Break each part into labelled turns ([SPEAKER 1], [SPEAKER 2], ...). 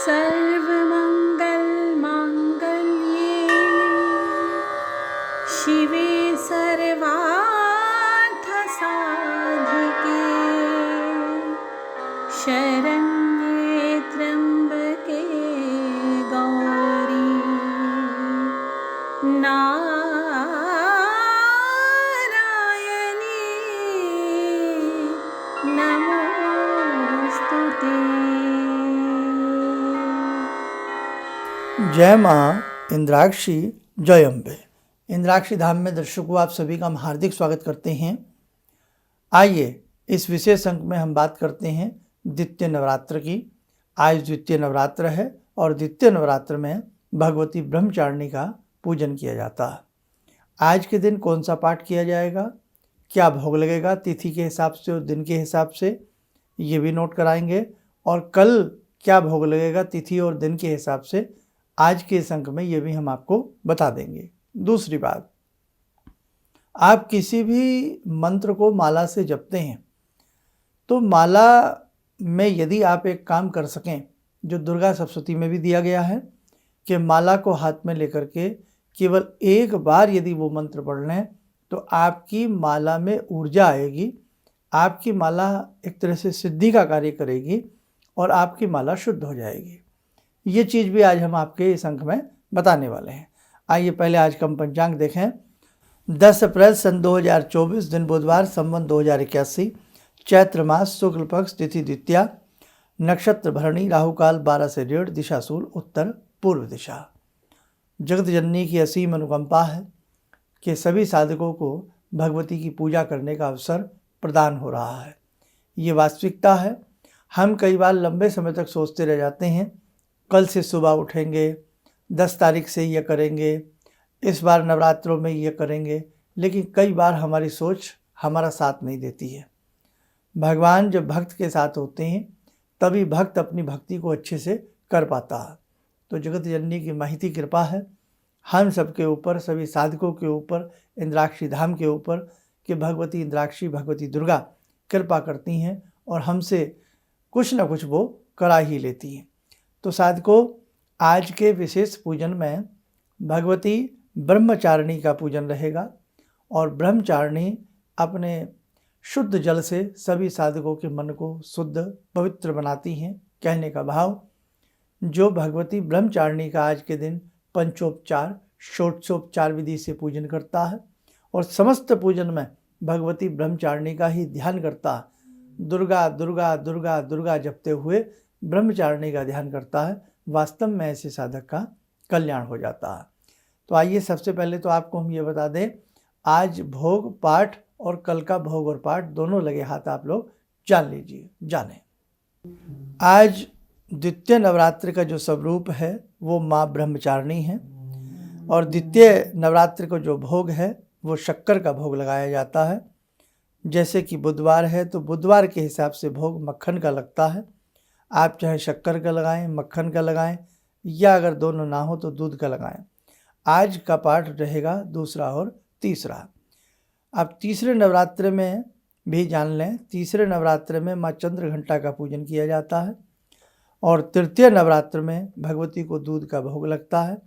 [SPEAKER 1] सर्वमङ्गलमाङ्गल्ये शिवे सर्वार्थसाधिके शरण्ये त्र्यम्बके गौरी नारायणी नमोस्तुते।
[SPEAKER 2] जय माँ इंद्राक्षी, जय अम्बे। इंद्राक्षी धाम में दर्शकों आप सभी का हम हार्दिक स्वागत करते हैं। आइए इस विशेष अंक में हम बात करते हैं द्वितीय नवरात्र की। आज द्वितीय नवरात्र है और द्वितीय नवरात्र में भगवती ब्रह्मचारिणी का पूजन किया जाता है। आज के दिन कौन सा पाठ किया जाएगा, क्या भोग लगेगा, तिथि के हिसाब से और दिन के हिसाब से ये भी नोट कराएंगे, और कल क्या भोग लगेगा तिथि और दिन के हिसाब से आज के इस अंक में ये भी हम आपको बता देंगे। दूसरी बात, आप किसी भी मंत्र को माला से जपते हैं तो माला में यदि आप एक काम कर सकें जो दुर्गा सप्तशती में भी दिया गया है कि माला को हाथ में लेकर के केवल एक बार यदि वो मंत्र पढ़ लें तो आपकी माला में ऊर्जा आएगी, आपकी माला एक तरह से सिद्धि का कार्य करेगी और आपकी माला शुद्ध हो जाएगी। ये चीज़ भी आज हम आपके इस अंक में बताने वाले हैं। आइए पहले आज का हम पंचांग देखें। 10 अप्रैल सन 2024, दिन बुधवार, संवत 2081, चैत्र मास, शुक्ल पक्ष, तिथि द्वितीया, नक्षत्र भरणी, राहु काल 12 से 1:30, दिशा शूल, उत्तर पूर्व दिशा। जगत जननी की असीम अनुकंपा है कि सभी साधकों को भगवती की पूजा करने का अवसर प्रदान हो रहा है। ये वास्तविकता है। हम कई बार लंबे समय तक सोचते रह जाते हैं कल से सुबह उठेंगे, 10 तारीख से ये करेंगे, इस बार नवरात्रों में ये करेंगे, लेकिन कई बार हमारी सोच हमारा साथ नहीं देती है। भगवान जब भक्त के साथ होते हैं तभी भक्त अपनी भक्ति को अच्छे से कर पाता है। तो जगत जननी की महती कृपा है हम सबके ऊपर, सभी साधकों के ऊपर, इंद्राक्षी धाम के ऊपर, कि भगवती इंद्राक्षी, भगवती दुर्गा कृपा करती हैं और हमसे कुछ न कुछ वो करा ही लेती हैं। तो साधकों, आज के विशेष पूजन में भगवती ब्रह्मचारिणी का पूजन रहेगा और ब्रह्मचारिणी अपने शुद्ध जल से सभी साधकों के मन को शुद्ध पवित्र बनाती हैं। कहने का भाव, जो भगवती ब्रह्मचारिणी का आज के दिन पंचोपचार, षोडशोपचार विधि से पूजन करता है और समस्त पूजन में भगवती ब्रह्मचारिणी का ही ध्यान करता है, दुर्गा दुर्गा दुर्गा दुर्गा जपते हुए ब्रह्मचारिणी का ध्यान करता है, वास्तव में ऐसे साधक का कल्याण हो जाता है। तो आइए सबसे पहले तो आपको हम ये बता दें, आज भोग पाठ और कल का भोग और पाठ दोनों लगे हाथ आप लोग जान लीजिए, जाने। आज द्वितीय नवरात्र का जो स्वरूप है वो माँ ब्रह्मचारिणी है और द्वितीय नवरात्र को जो भोग है वो शक्कर का भोग लगाया जाता है। जैसे कि बुधवार है तो बुधवार के हिसाब से भोग मक्खन का लगता है। आप चाहे शक्कर का लगाएं, मक्खन का लगाएं, या अगर दोनों ना हो तो दूध का लगाएं। आज का पाठ रहेगा दूसरा और तीसरा। अब तीसरे नवरात्र में भी जान लें, तीसरे नवरात्र में माँ चंद्रघंटा का पूजन किया जाता है और तृतीय नवरात्र में भगवती को दूध का भोग लगता है।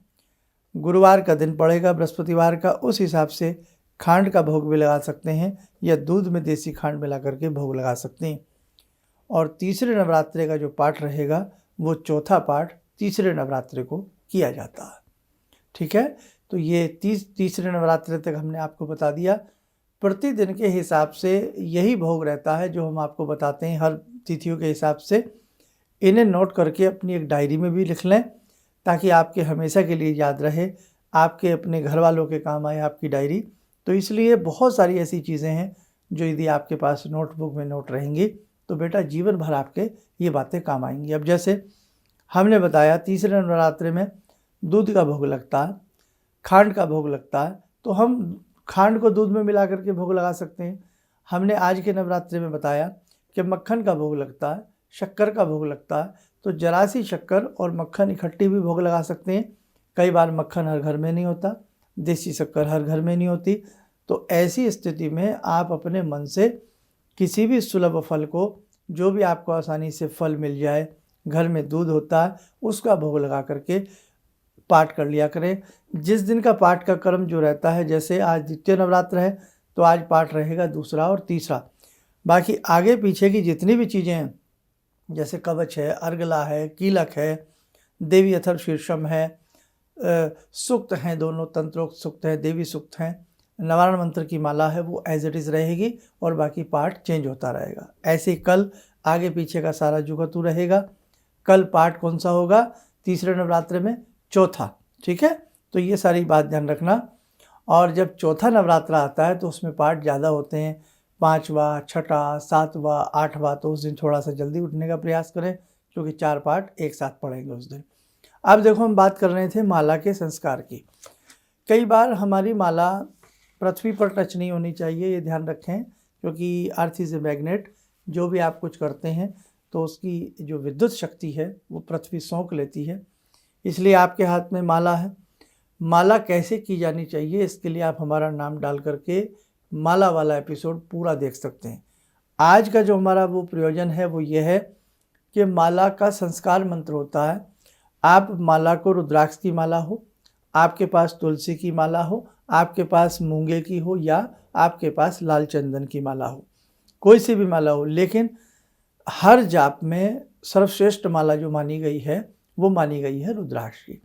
[SPEAKER 2] गुरुवार का दिन पड़ेगा बृहस्पतिवार का, उस हिसाब से खांड का भोग भी लगा सकते हैं या दूध में देसी खांड मिला करके भोग लगा सकते हैं। और तीसरे नवरात्रे का जो पाठ रहेगा वो चौथा पाठ तीसरे नवरात्रे को किया जाता है। ठीक है, तो ये तीसरे नवरात्रे तक हमने आपको बता दिया। प्रतिदिन के हिसाब से यही भोग रहता है जो हम आपको बताते हैं हर तिथियों के हिसाब से। इन्हें नोट करके अपनी एक डायरी में भी लिख लें ताकि आपके हमेशा के लिए याद रहे, आपके अपने घर वालों के काम आए आपकी डायरी। तो इसलिए बहुत सारी ऐसी चीज़ें हैं जो यदि आपके पास नोटबुक में नोट रहेंगी तो बेटा जीवन भर आपके ये बातें काम आएंगी। अब जैसे हमने बताया तीसरे नवरात्रे में दूध का भोग लगता है, खांड का भोग लगता है, तो हम खांड को दूध में मिला करके भोग लगा सकते हैं। हमने आज के नवरात्रे में बताया कि मक्खन का भोग लगता है, शक्कर का भोग लगता है, तो जरा सी शक्कर और मक्खन इकट्ठी भी भोग लगा सकते हैं। कई बार मक्खन हर घर में नहीं होता, देसी शक्कर हर घर में नहीं होती, तो ऐसी स्थिति में आप अपने मन से किसी भी सुलभ फल को, जो भी आपको आसानी से फल मिल जाए, घर में दूध होता है उसका भोग लगा करके पाठ कर लिया करें। जिस दिन का पाठ का क्रम जो रहता है, जैसे आज द्वितीय नवरात्र है तो आज पाठ रहेगा दूसरा और तीसरा। बाकी आगे पीछे की जितनी भी चीज़ें हैं, जैसे कवच है, अर्गला है, कीलक है, देवी अथर्व शीर्षम है, सूक्त हैं, दोनों तंत्रोक्त सूक्त है, देवी सूक्त हैं, नवारण मंत्र की माला है, वो एज इट इज़ रहेगी और बाकी पाठ चेंज होता रहेगा। ऐसे ही कल आगे पीछे का सारा जुगतू रहेगा। कल पाठ कौन सा होगा? तीसरे नवरात्र में चौथा, ठीक है। तो ये सारी बात ध्यान रखना। और जब चौथा नवरात्र आता है तो उसमें पाठ ज़्यादा होते हैं, 5वां, 6वां, 7वां, 8वां, तो उस दिन थोड़ा सा जल्दी उठने का प्रयास करें क्योंकि 4 पाठ एक साथ पढ़ेंगे उस दिन। अब देखो, हम बात कर रहे थे माला के संस्कार की। कई बार हमारी माला पृथ्वी पर टच नहीं होनी चाहिए, ये ध्यान रखें, क्योंकि अर्थ इज ए मैग्नेट। जो भी आप कुछ करते हैं तो उसकी जो विद्युत शक्ति है वो पृथ्वी सोख लेती है। इसलिए आपके हाथ में माला है। माला कैसे की जानी चाहिए, इसके लिए आप हमारा नाम डाल करके माला वाला एपिसोड पूरा देख सकते हैं। आज का जो हमारा वो प्रयोजन है वो ये है कि माला का संस्कार मंत्र होता है। आप माला को रुद्राक्ष की माला हो, आपके पास तुलसी की माला हो, आपके पास मूंगे की हो, या आपके पास लाल चंदन की माला हो, कोई सी भी माला हो, लेकिन हर जाप में सर्वश्रेष्ठ माला जो मानी गई है वो मानी गई है रुद्राक्ष की।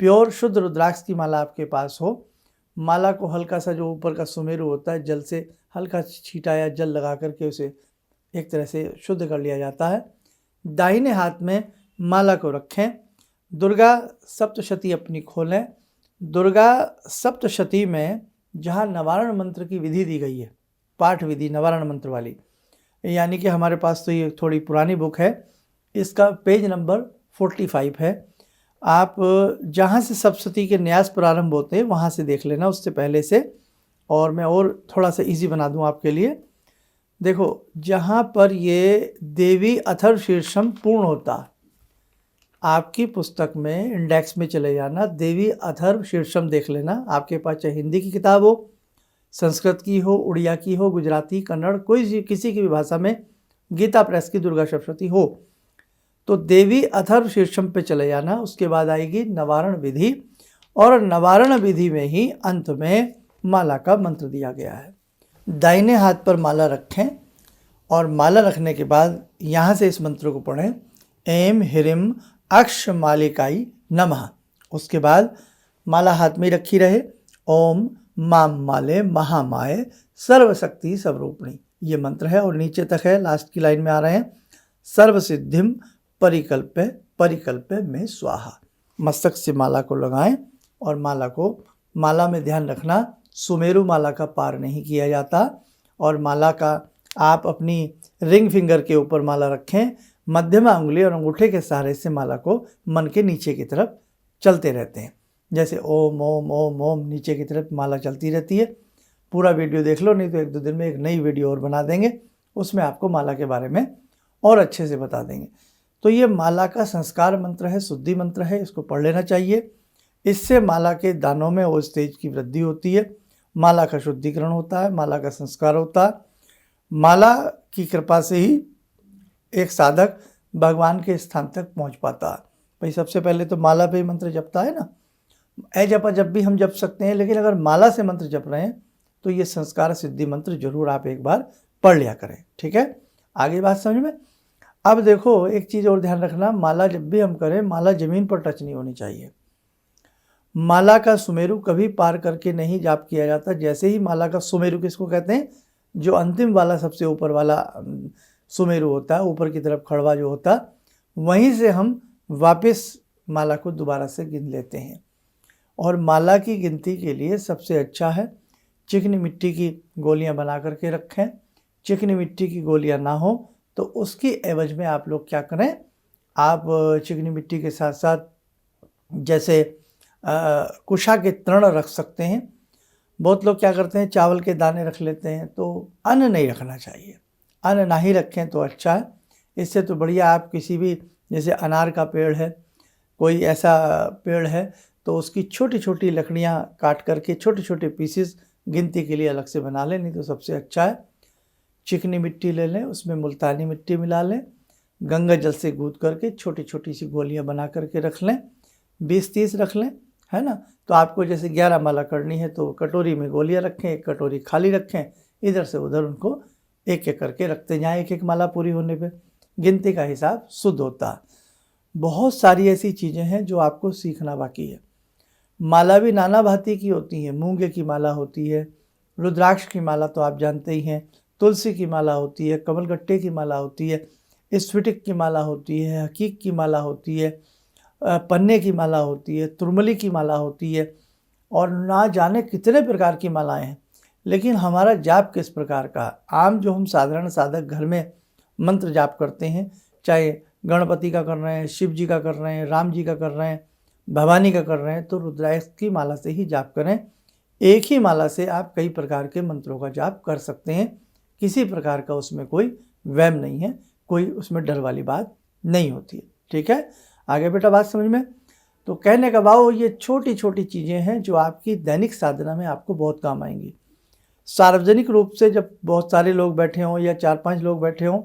[SPEAKER 2] प्योर शुद्ध रुद्राक्ष की माला आपके पास हो। माला को हल्का सा जो ऊपर का सुमेरु होता है, जल से हल्का छींटा या जल लगा करके उसे एक तरह से शुद्ध कर लिया जाता है। दाहिने हाथ में माला को रखें। दुर्गा सप्तशती अपनी खोलें। दुर्गा सप्तशती में जहाँ नवारण मंत्र की विधि दी गई है, पाठ विधि नवारण मंत्र वाली, यानी कि हमारे पास तो ये थोड़ी पुरानी बुक है, इसका पेज नंबर 45 है। आप जहाँ से सप्तशती के न्यास प्रारंभ होते हैं वहाँ से देख लेना, उससे पहले से। और मैं और थोड़ा सा इजी बना दूँ आपके लिए। देखो, जहाँ पर ये देवी अथर्व शीर्षम पूर्ण होता है, आपकी पुस्तक में इंडेक्स में चले जाना, देवी अथर्व शीर्षम देख लेना। आपके पास चाहे हिंदी की किताब हो, संस्कृत की हो, उड़िया की हो, गुजराती, कन्नड़, किसी की भी भाषा में, गीता प्रेस की दुर्गा सप्तशती हो, तो देवी अथर्व शीर्षम पे चले जाना। उसके बाद आएगी नवारण विधि, और नवारण विधि में ही अंत में माला का मंत्र दिया गया है। दाहिने हाथ पर माला रखें और माला रखने के बाद यहाँ से इस मंत्र को पढ़ें, ऐं ह्रीं अक्ष मालिकाई नमः। उसके बाद माला हाथ में रखी रहे, ओम माम माले महामाये सर्वशक्ति स्वरूपिणी, ये मंत्र है। और नीचे तक है, लास्ट की लाइन में आ रहे हैं, सर्वसिद्धिम परिकल्पे परिकल्पे में स्वाहा। मस्तक से माला को लगाएं और माला में ध्यान रखना, सुमेरु माला का पार नहीं किया जाता। और माला का आप अपनी रिंग फिंगर के ऊपर माला रखें, मध्यमा उंगली और अंगूठे के सहारे से माला को मन के नीचे की तरफ चलते रहते हैं, जैसे ओम ओम ओम ओम नीचे की तरफ माला चलती रहती है। पूरा वीडियो देख लो, नहीं तो 1-2 दिन में एक नई वीडियो और बना देंगे, उसमें आपको माला के बारे में और अच्छे से बता देंगे। तो ये माला का संस्कार मंत्र है, शुद्धि मंत्र है, इसको पढ़ लेना चाहिए। इससे माला के दानों में और तेज की वृद्धि होती है, माला का शुद्धिकरण होता है, माला का संस्कार होता है। माला की कृपा से ही एक साधक भगवान के स्थान तक पहुंच पाता है। भाई, सबसे पहले तो माला पे ही मंत्र जपता है ना, जपा जब भी हम जप सकते हैं, लेकिन अगर माला से मंत्र जप रहे हैं तो ये संस्कार सिद्धि मंत्र जरूर आप एक बार पढ़ लिया करें, ठीक है। आगे बात समझ में। अब देखो, एक चीज़ और ध्यान रखना, माला जब भी हम करें, माला जमीन पर टच नहीं होनी चाहिए। माला का सुमेरु कभी पार करके नहीं जाप किया जाता। जैसे ही माला का सुमेरु किसको कहते हैं, जो अंतिम वाला सबसे ऊपर वाला सुमेरु होता है, ऊपर की तरफ खड़वा जो होता है, वहीं से हम वापस माला को दोबारा से गिन लेते हैं। और माला की गिनती के लिए सबसे अच्छा है चिकनी मिट्टी की गोलियां बना करके रखें। चिकनी मिट्टी की गोलियां ना हो तो उसकी एवज में आप लोग क्या करें, आप चिकनी मिट्टी के साथ साथ जैसे कुशा के तृण रख सकते हैं। बहुत लोग क्या करते हैं, चावल के दाने रख लेते हैं, तो अन्न नहीं रखना चाहिए। अन्न ना ही रखें तो अच्छा है। इससे तो बढ़िया आप किसी भी, जैसे अनार का पेड़ है, कोई ऐसा पेड़ है, तो उसकी छोटी छोटी लकड़ियाँ काट करके छोटे छोटे पीसेस गिनती के लिए अलग से बना लें, नहीं तो सबसे अच्छा है चिकनी मिट्टी ले लें, उसमें मुल्तानी मिट्टी मिला लें, गंगा जल से गूंथ करके छोटी छोटी सी गोलियां बना करके रख लें, 20-30 रख लें, है ना। तो आपको जैसे 11 माला करनी है तो कटोरी में गोलियां रखें, एक कटोरी खाली रखें, इधर से उधर उनको एक एक करके रखते जाएं। एक एक माला पूरी होने पे गिनती का हिसाब शुद्ध होता है। बहुत सारी ऐसी चीज़ें हैं जो आपको सीखना बाकी है। माला भी नाना भांति की होती है। मूंगे की माला होती है, रुद्राक्ष की माला तो आप जानते ही हैं, तुलसी की माला होती है, कमलगट्टे की माला होती है, स्फटिक की माला होती है, हकीक की माला होती है, पन्ने की माला होती है, तुरमली की माला होती है, और ना जाने कितने प्रकार की मालाएं हैं। लेकिन हमारा जाप किस प्रकार का, आम जो हम साधारण साधक घर में मंत्र जाप करते हैं, चाहे गणपति का कर रहे हैं, शिव जी का कर रहे हैं, राम जी का कर रहे हैं, भवानी का कर रहे हैं, तो रुद्राक्ष की माला से ही जाप करें। एक ही माला से आप कई प्रकार के मंत्रों का जाप कर सकते हैं। किसी प्रकार का उसमें कोई वहम नहीं है, कोई उसमें डर वाली बात नहीं होती है। ठीक है, आगे बेटा बात समझ में। तो कहने का भाव ये छोटी छोटी चीज़ें हैं जो आपकी दैनिक साधना में आपको बहुत काम आएंगी। सार्वजनिक रूप से जब बहुत सारे लोग बैठे हों या 4-5 लोग बैठे हों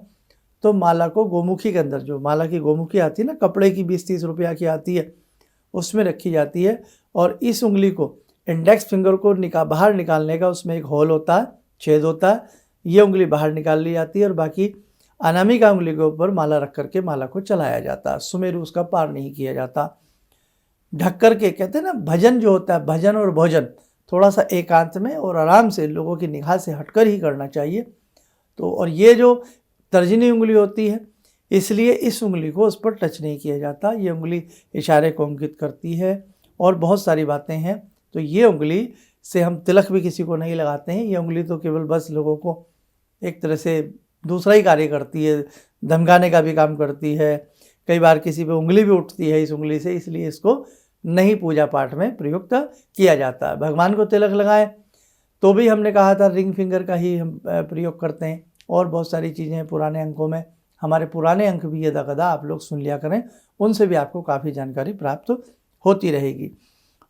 [SPEAKER 2] तो माला को गोमुखी के अंदर, जो माला की गोमुखी आती है ना, कपड़े की 20-30 रुपया की आती है, उसमें रखी जाती है। और इस उंगली को, इंडेक्स फिंगर को बाहर निकालने का उसमें एक होल होता है, छेद होता है, ये उंगली बाहर निकाल ली जाती है और बाकी अनामिका उंगली के ऊपर माला रख करके माला को चलाया जाता है। सुमेरु उसका पार नहीं किया जाता। ढक करके, कहते हैं ना भजन जो होता है, भजन और भोजन थोड़ा सा एकांत में और आराम से लोगों की निगाह से हटकर ही करना चाहिए। तो और ये जो तर्जनी उंगली होती है, इसलिए इस उंगली को उस पर टच नहीं किया जाता। ये उंगली इशारे को अंकित करती है और बहुत सारी बातें हैं। तो ये उंगली से हम तिलक भी किसी को नहीं लगाते हैं। ये उंगली तो केवल बस लोगों को एक तरह से दूसरा ही कार्य करती है, धमकाने का भी काम करती है। कई बार किसी पे उंगली भी उठती है इस उंगली से, इसलिए इसको नहीं पूजा पाठ में प्रयुक्त किया जाता है। भगवान को तिलक लगाएं तो भी हमने कहा था रिंग फिंगर का ही हम प्रयोग करते हैं। और बहुत सारी चीज़ें हैं पुराने अंकों में, हमारे पुराने अंक भी यदा कदा आप लोग सुन लिया करें, उनसे भी आपको काफ़ी जानकारी प्राप्त होती रहेगी।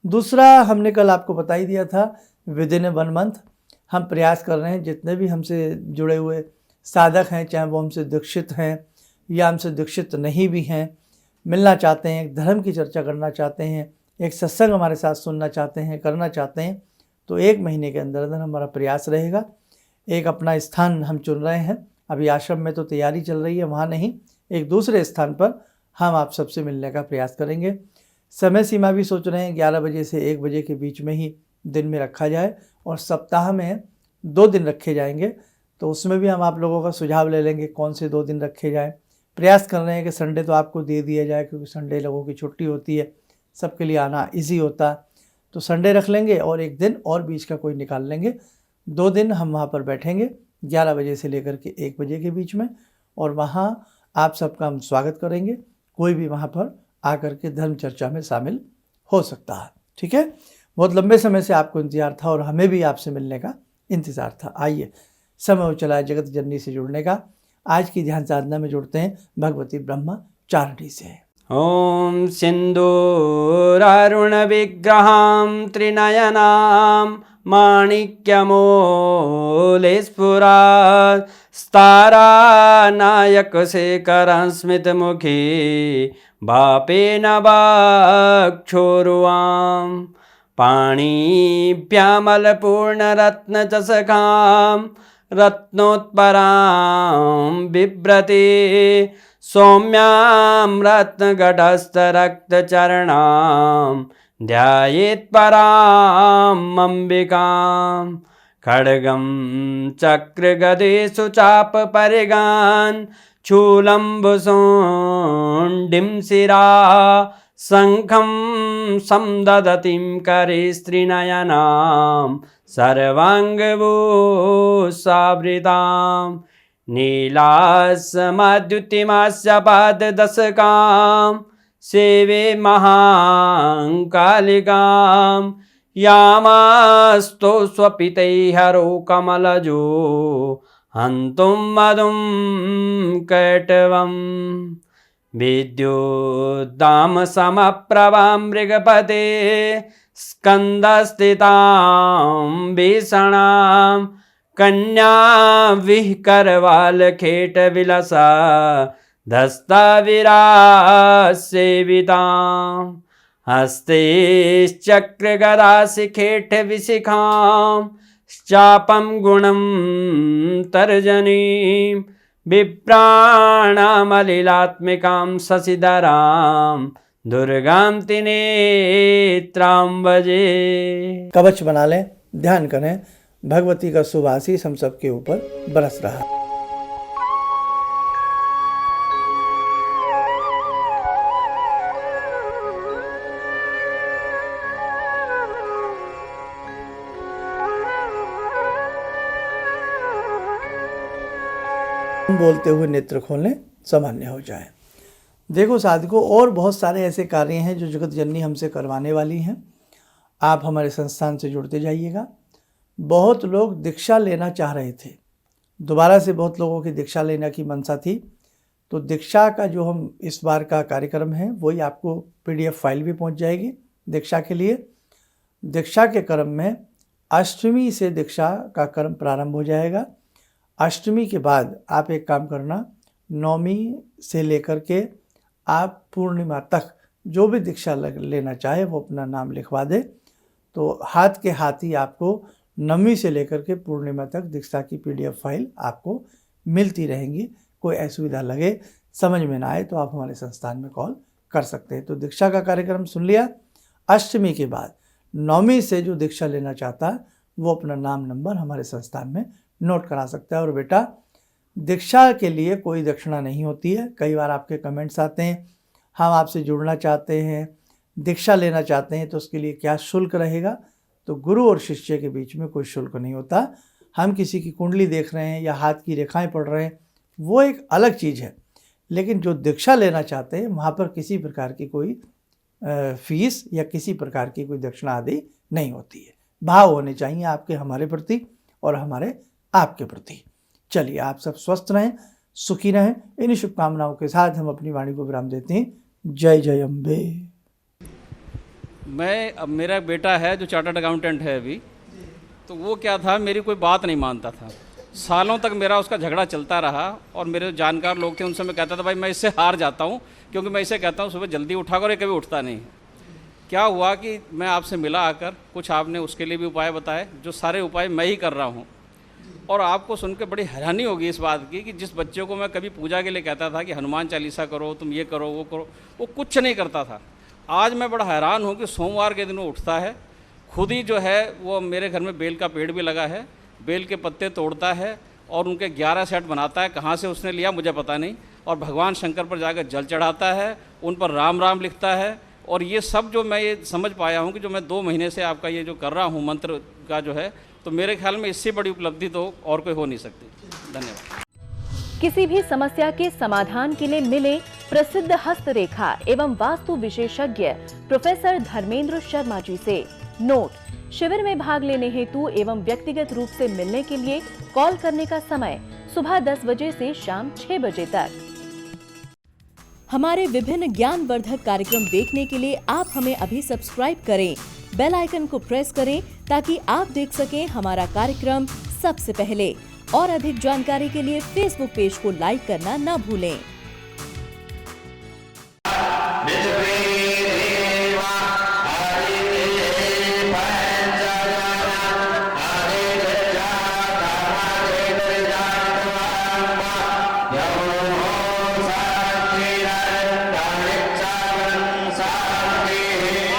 [SPEAKER 2] दूसरा हमने कल आपको बता ही दिया था, विदिन 1 मंथ हम प्रयास कर रहे हैं, जितने भी हमसे जुड़े हुए साधक हैं, चाहे वो हमसे दीक्षित हैं या हमसे दीक्षित नहीं भी हैं, मिलना चाहते हैं, एक धर्म की चर्चा करना चाहते हैं, एक सत्संग हमारे साथ सुनना चाहते हैं, करना चाहते हैं, तो 1 महीने के अंदर अंदर हमारा प्रयास रहेगा। एक अपना स्थान हम चुन रहे हैं, अभी आश्रम में तो तैयारी चल रही है, वहाँ नहीं, एक दूसरे स्थान पर हम आप सबसे मिलने का प्रयास करेंगे। समय सीमा भी सोच रहे हैं 11 बजे से 1 बजे के बीच में ही दिन में रखा जाए, और सप्ताह में 2 दिन रखे जाएंगे। तो उसमें भी हम आप लोगों का सुझाव ले लेंगे कौन से 2 दिन रखे जाएँ। प्रयास कर रहे हैं कि संडे तो आपको दे दिया जाए, क्योंकि संडे लोगों की छुट्टी होती है, सबके लिए आना ईजी होता है। तो संडे रख लेंगे और 1 दिन और बीच का कोई निकाल लेंगे। 2 दिन हम वहाँ पर बैठेंगे 11 बजे से लेकर के 1 बजे के बीच में, और वहाँ आप सबका हम स्वागत करेंगे। कोई भी वहाँ पर आकर के धर्म चर्चा में शामिल हो सकता है। ठीक है, बहुत लंबे समय से आपको इंतजार था और हमें भी आपसे मिलने का इंतज़ार था। आइए, समय हो चला है जगत जननी से जुड़ने का। आज की ध्यान साधना में जुड़ते हैं भगवती ब्रह्मचारिणी से।
[SPEAKER 3] ॐ सिन्दूरारुण विग्रहां त्रिनयनां माणिक्यमूले स्फुरात् स्तारानायकशेखरं स्मितमुखी भापेन वक्षोरुवां पाणिभ्यामलपूर्णरत्नचषकां रत्नोत्परां बिभ्रति सौम्यां रत्नघटस्थरक्तचरणां ध्यायेत् पराम् अम्बिकां खड्गं चक्रगदेषु चापपरिगान् शूलम्बुशुण्डिं शिरा शङ्खं संदधतीं करे स्त्रीनयनां सर्वाङ्गभूषावृतां नीलासमाद्युतिमास्य पाददशकां सेवे महाकालिकां यामास्तो स्वपितैहरो कमलजो हन्तुं मधुं कैटवम् विद्युद्दामसमप्रभां मृगपते स्कन्दस्थितां भीषणां कन्या विहकरवालखेटविलसा धस्ताविरासेवितां हस्ते चक्रगदाशिखेटविशिखां चापं गुणं तर्जनीं विप्राणामलिलात्मिकां शशिधरां दुर्गां त्रिनेत्रां भजे।
[SPEAKER 2] कवच बना लें, ध्यान करें, भगवती का शुभ आशीष हम सबके ऊपर बरस रहा है। बोलते हुए नेत्र खोलें, सामान्य हो जाए। देखो साधकों, और बहुत सारे ऐसे कार्य हैं जो जगत जननी हमसे करवाने वाली हैं। आप हमारे संस्थान से जुड़ते जाइएगा। बहुत लोग दीक्षा लेना चाह रहे थे, दोबारा से बहुत लोगों की दीक्षा लेने की मंशा थी। तो दीक्षा का जो हम इस बार का कार्यक्रम है वही आपको PDF फाइल भी पहुंच जाएगी दीक्षा के लिए। दीक्षा के क्रम में अष्टमी से दीक्षा का क्रम प्रारंभ हो जाएगा। अष्टमी के बाद आप एक काम करना, नौमी से लेकर के आप पूर्णिमा तक जो भी दीक्षा लेना चाहे वो अपना नाम लिखवा दे। तो हाथ के हाथ ही आपको नवमी से लेकर के पूर्णिमा तक दीक्षा की PDF फाइल आपको मिलती रहेंगी। कोई असुविधा लगे, समझ में ना आए तो आप हमारे संस्थान में कॉल कर सकते हैं। तो दीक्षा का कार्यक्रम सुन लिया। अष्टमी के बाद नवमी से जो दीक्षा लेना चाहता है वो अपना नाम नंबर हमारे संस्थान में नोट करा सकता है। और बेटा, दीक्षा के लिए कोई दक्षिणा नहीं होती है। कई बार आपके कमेंट्स आते हैं, हम आपसे जुड़ना चाहते हैं, दीक्षा लेना चाहते हैं, तो उसके लिए क्या शुल्क रहेगा? तो गुरु और शिष्य के बीच में कोई शुल्क नहीं होता। हम किसी की कुंडली देख रहे हैं या हाथ की रेखाएं पढ़ रहे हैं, वो एक अलग चीज़ है। लेकिन जो दीक्षा लेना चाहते हैं वहाँ पर किसी प्रकार की कोई फीस या किसी प्रकार की कोई दक्षिणा आदि नहीं होती है। भाव होने चाहिए आपके हमारे प्रति और हमारे आपके प्रति। चलिए, आप सब स्वस्थ रहें, सुखी रहें। इन्हीं शुभकामनाओं के साथ हम अपनी वाणी को विराम देते हैं। जय जय अम्बे।
[SPEAKER 4] अब मेरा बेटा है जो चार्टर्ड अकाउंटेंट है अभी, तो वो क्या था, मेरी कोई बात नहीं मानता था। सालों तक मेरा उसका झगड़ा चलता रहा और मेरे जानकार लोग थे, उनसे मैं कहता था भाई मैं इससे हार जाता हूँ, क्योंकि मैं इसे कहता हूँ सुबह जल्दी उठा कर, ये कभी उठता नहीं है। क्या हुआ कि मैं आपसे मिला आकर, कुछ आपने उसके लिए भी उपाय बताए, जो सारे उपाय मैं ही कर रहा हूँ। और आपको सुन के बड़ी हैरानी होगी इस बात की कि जिस बच्चे को मैं कभी पूजा के लिए कहता था कि हनुमान चालीसा करो, तुम ये करो वो करो, वो कुछ नहीं करता था। आज मैं बड़ा हैरान हूँ कि सोमवार के दिन वो उठता है, खुद ही जो है वो मेरे घर में बेल का पेड़ भी लगा है, बेल के पत्ते तोड़ता है और उनके 11 सेट बनाता है। कहाँ से उसने लिया मुझे पता नहीं। और भगवान शंकर पर जाकर जल चढ़ाता है, उन पर राम राम लिखता है। और ये सब जो मैं ये समझ पाया हूँ कि जो मैं 2 महीने से आपका ये जो कर रहा हूँ मंत्र का जो है, तो मेरे ख्याल में इससे बड़ी उपलब्धि तो और कोई हो नहीं सकती। धन्यवाद।
[SPEAKER 5] किसी भी समस्या के समाधान के लिए मिले प्रसिद्ध हस्तरेखा एवं वास्तु विशेषज्ञ प्रोफेसर धर्मेंद्र शर्मा जी से। नोट: शिविर में भाग लेने हेतु एवं व्यक्तिगत रूप से मिलने के लिए कॉल करने का समय सुबह 10 बजे से शाम 6 बजे तक। हमारे विभिन्न ज्ञानवर्धक कार्यक्रम देखने के लिए आप हमें अभी सब्सक्राइब करें, बेल आइकन को प्रेस करें ताकि आप देख सकें हमारा कार्यक्रम सबसे पहले। और अधिक जानकारी के लिए फेसबुक पेज को लाइक करना न भूलें।
[SPEAKER 6] Yo